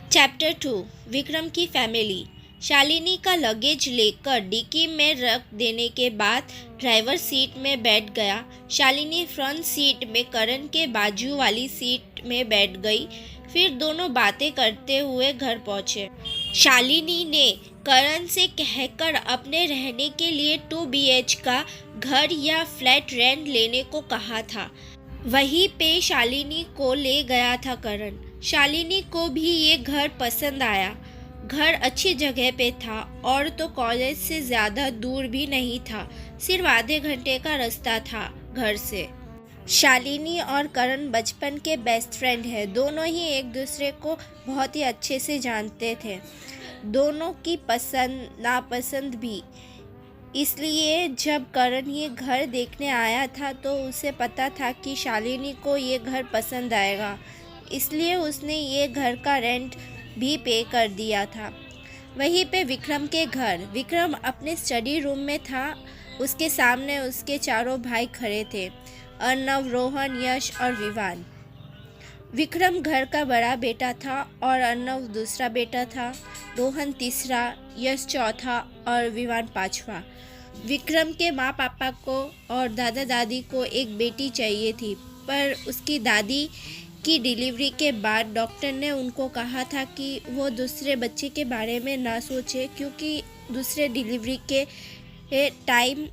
Chapter 2 Vikram की family. Shalini का luggage लेकर डिक्की में रख देने के बाद ड्राइवर सीट में बैठ गया। शालिनी फ्रंट सीट में करण के बाजू वाली सीट में बैठ गई। फिर दोनों बातें करते हुए घर पहुंचे। शालिनी ने करण से कहकर अपने रहने के लिए 2 BH का घर या फ्लैट रेंट लेने को कहा था। वहीं पे शालिनी को ले गया था करण। शालिनी को भी ये घर पसंद आया। घर अच्छी जगह पे था और तो कॉलेज से ज़्यादा दूर भी नहीं था, सिर्फ आधे घंटे का रास्ता था घर से। शालिनी और करण बचपन के बेस्ट फ्रेंड हैं। दोनों ही एक दूसरे को बहुत ही अच्छे से जानते थे, दोनों की पसंद नापसंद भी। इसलिए जब करण ये घर देखने आया था तो उसे पता था कि शालिनी को ये घर पसंद आएगा, इसलिए उसने ये घर का रेंट भी पे कर दिया था। वहीं पे विक्रम के घर। विक्रम अपने स्टडी रूम में था। उसके सामने उसके चारों भाई खड़े थे, अर्णव, रोहन, यश और विवान। विक्रम घर का बड़ा बेटा था और अर्णव दूसरा बेटा था, रोहन तीसरा, यश चौथा और विवान पांचवा। विक्रम के माँ पापा को और दादा दादी को एक बेटी चाहिए थी, पर उसकी दादी की डिलीवरी के बाद डॉक्टर ने उनको कहा था कि वो दूसरे बच्चे के बारे में ना सोचे, क्योंकि दूसरे डिलीवरी के टाइम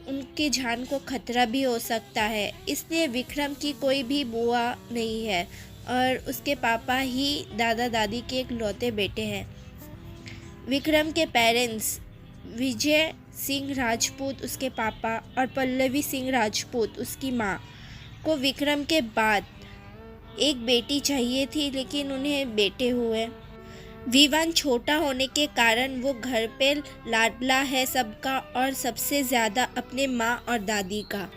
उनकी जान को खतरा भी हो सकता है। इसलिए विक्रम की कोई भी बुआ नहीं है और उसके पापा ही दादा दादी के इकलौते बेटे हैं। विक्रम के पेरेंट्स विजय सिंह राजपूत उसके पापा और पल्लवी सिंह राजपूत उसकी माँ को विक्रम के बाद एक बेटी चाहिए थी, लेकिन उन्हें बेटे हुए। विवान छोटा होने के कारण वो घर पे लाडला है सबका और सबसे ज़्यादा अपने माँ और दादी का।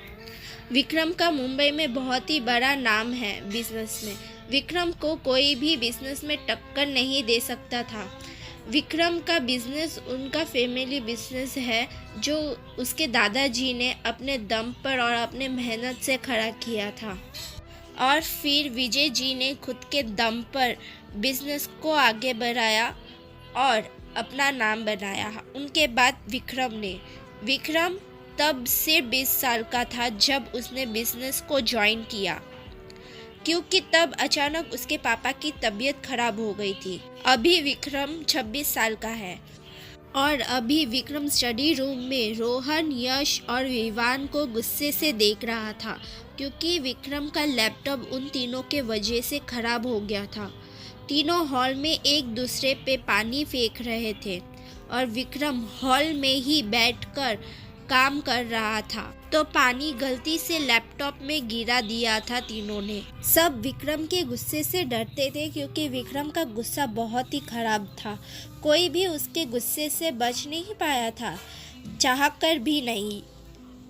विक्रम का मुंबई में बहुत ही बड़ा नाम है बिजनेस में। विक्रम को कोई भी बिजनेस में टक्कर नहीं दे सकता था। विक्रम का बिजनेस उनका फैमिली बिजनेस है, जो उसके दादाजी ने अपने दम पर और अपने मेहनत से खड़ा किया था और फिर विजय जी ने खुद के दम पर बिजनेस को आगे बढ़ाया और अपना नाम बनाया। उनके बाद विक्रम तब से 20 साल का था जब उसने बिजनेस को ज्वाइन किया, क्योंकि तब अचानक उसके पापा की तबीयत खराब हो गई थी। अभी विक्रम 26 साल का है और अभी विक्रम स्टडी रूम में रोहन, यश और विवान को गुस्से से देख रहा था, क्योंकि विक्रम का लैपटॉप उन तीनों के वजह से खराब हो गया था। तीनों हॉल में एक दूसरे पे पानी फेंक रहे थे और विक्रम हॉल में ही बैठकर काम कर रहा था, तो पानी गलती से लैपटॉप में गिरा दिया था तीनों ने। सब विक्रम के गुस्से से डरते थे, क्योंकि विक्रम का गुस्सा बहुत ही खराब था। कोई भी उसके गुस्से से बच नहीं पाया था, चाहकर भी नहीं।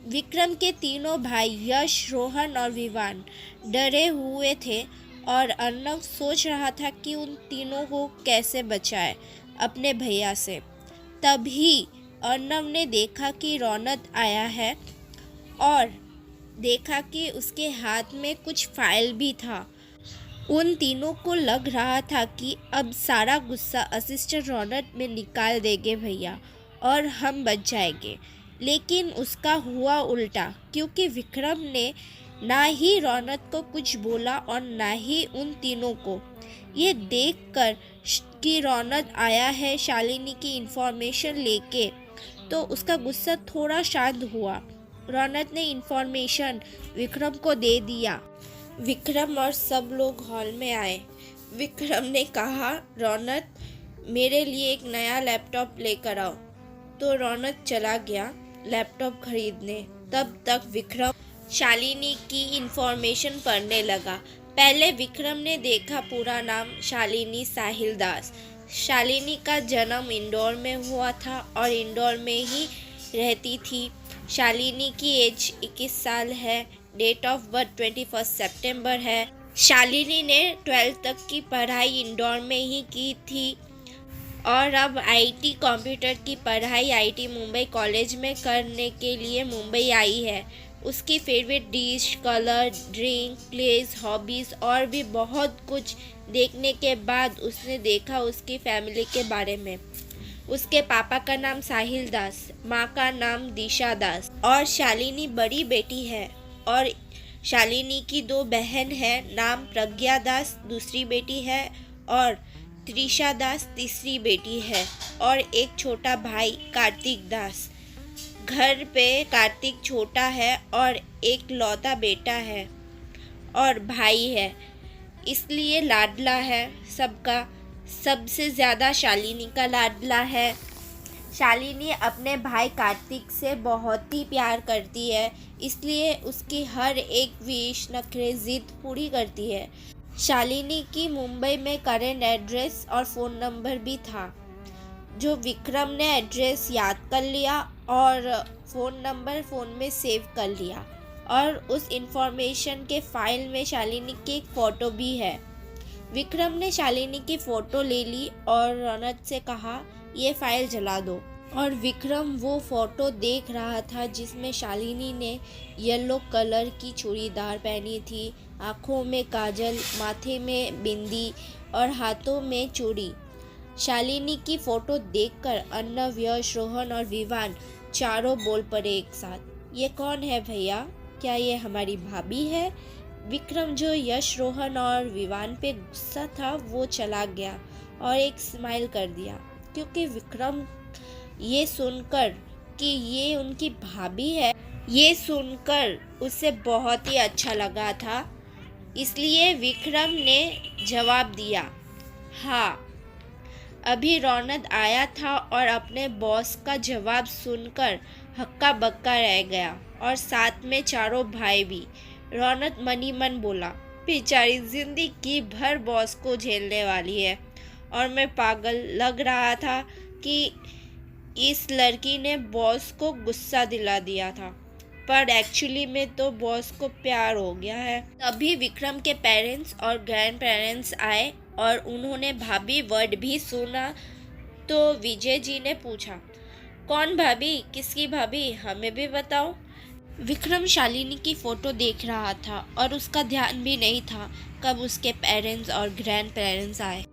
विक्रम के तीनों भाई यश, रोहन और विवान डरे हुए थे और अर्णव सोच रहा था कि उन तीनों को कैसे बचाए अपने भैया से। तभी अर्णव ने देखा कि रौनक आया है और देखा कि उसके हाथ में कुछ फाइल भी था। उन तीनों को लग रहा था कि अब सारा गुस्सा असिस्टेंट रौनक में निकाल देंगे भैया और हम बच जाएंगे, लेकिन उसका हुआ उल्टा, क्योंकि विक्रम ने ना ही रौनक को कुछ बोला और ना ही उन तीनों को। ये देखकर कि रौनक आया है शालिनी की इन्फॉर्मेशन लेके, तो उसका गुस्सा थोड़ा शांत हुआ। रौनक ने इन्फॉर्मेशन विक्रम को दे दिया। विक्रम और सब लोग हॉल में आए। विक्रम ने कहा, रौनक मेरे लिए एक नया लैपटॉप लेकर आओ। तो रौनक चला गया लैपटॉप खरीदने। तब तक विक्रम शालिनी की इन्फॉर्मेशन पढ़ने लगा। पहले विक्रम ने देखा पूरा नाम शालिनी साहिल दास। शालिनी का जन्म इंदौर में हुआ था और इंदौर में ही रहती थी। शालिनी की एज 21 साल है। डेट ऑफ बर्थ 21 सितंबर है। शालिनी ने 12th तक की पढ़ाई इंदौर में ही की थी और अब आईटी कंप्यूटर की पढ़ाई आईटी मुंबई कॉलेज में करने के लिए मुंबई आई है। उसकी favourite dish, colour, drink, place, hobbies और भी बहुत कुछ देखने के बाद उसने देखा उसकी फैमिली के बारे में। उसके पापा का नाम साहिल दास, माँ का नाम दिशा दास और शालिनी बड़ी बेटी है। और शालिनी की 2 बहन हैं, नाम प्रज्ञा दास दूसरी बेटी है और त्रिशा दास तीसरी बेटी है और एक छोटा भाई कार्तिक दास। घर पे कार्तिक छोटा है और एक लौता बेटा है और भाई है, इसलिए लाडला है सबका। सबसे ज़्यादा शालिनी का लाडला है। शालिनी अपने भाई कार्तिक से बहुत ही प्यार करती है, इसलिए उसकी हर एक विश, नखरे, ज़िद पूरी करती है। शालिनी की मुंबई में करंट एड्रेस और फ़ोन नंबर भी था, जो विक्रम ने एड्रेस याद कर लिया और फ़ोन नंबर फ़ोन में सेव कर लिया। और उस इंफॉर्मेशन के फाइल में शालिनी की एक फ़ोटो भी है। विक्रम ने शालिनी की फ़ोटो ले ली और रौनक से कहा, ये फाइल जला दो। और विक्रम वो फ़ोटो देख रहा था जिसमें शालिनी ने येलो कलर की चूड़ीदार पहनी थी, आँखों में काजल, माथे में बिंदी और हाथों में चूड़ी। शालिनी की फ़ोटो देखकर अर्नव, यश, रोहन और विवान चारों बोल पड़े एक साथ, ये कौन है भैया? क्या ये हमारी भाभी है? विक्रम, जो यश, रोहन और विवान पे गुस्सा था, वो चला गया और एक स्माइल कर दिया, क्योंकि विक्रम ये सुनकर कि ये उनकी भाभी है, ये सुनकर उसे बहुत ही अच्छा लगा था। इसलिए विक्रम ने जवाब दिया, हाँ। अभी रौनक आया था और अपने बॉस का जवाब सुनकर हक्का बक्का रह गया और साथ में चारों भाई भी। रौनक मनी मन बोला, बेचारी जिंदगी भर बॉस को झेलने वाली है और मैं पागल लग रहा था कि इस लड़की ने बॉस को गुस्सा दिला दिया था, पर एक्चुअली में तो बॉस को प्यार हो गया है। तभी विक्रम के पेरेंट्स और ग्रैंड पेरेंट्स आए और उन्होंने भाभी वर्ड भी सुना। तो विजय जी ने पूछा, कौन भाभी? किसकी भाभी? हमें भी बताओ। विक्रम शालिनी की फ़ोटो देख रहा था और उसका ध्यान भी नहीं था कब उसके पेरेंट्स और ग्रैंड पेरेंट्स आए।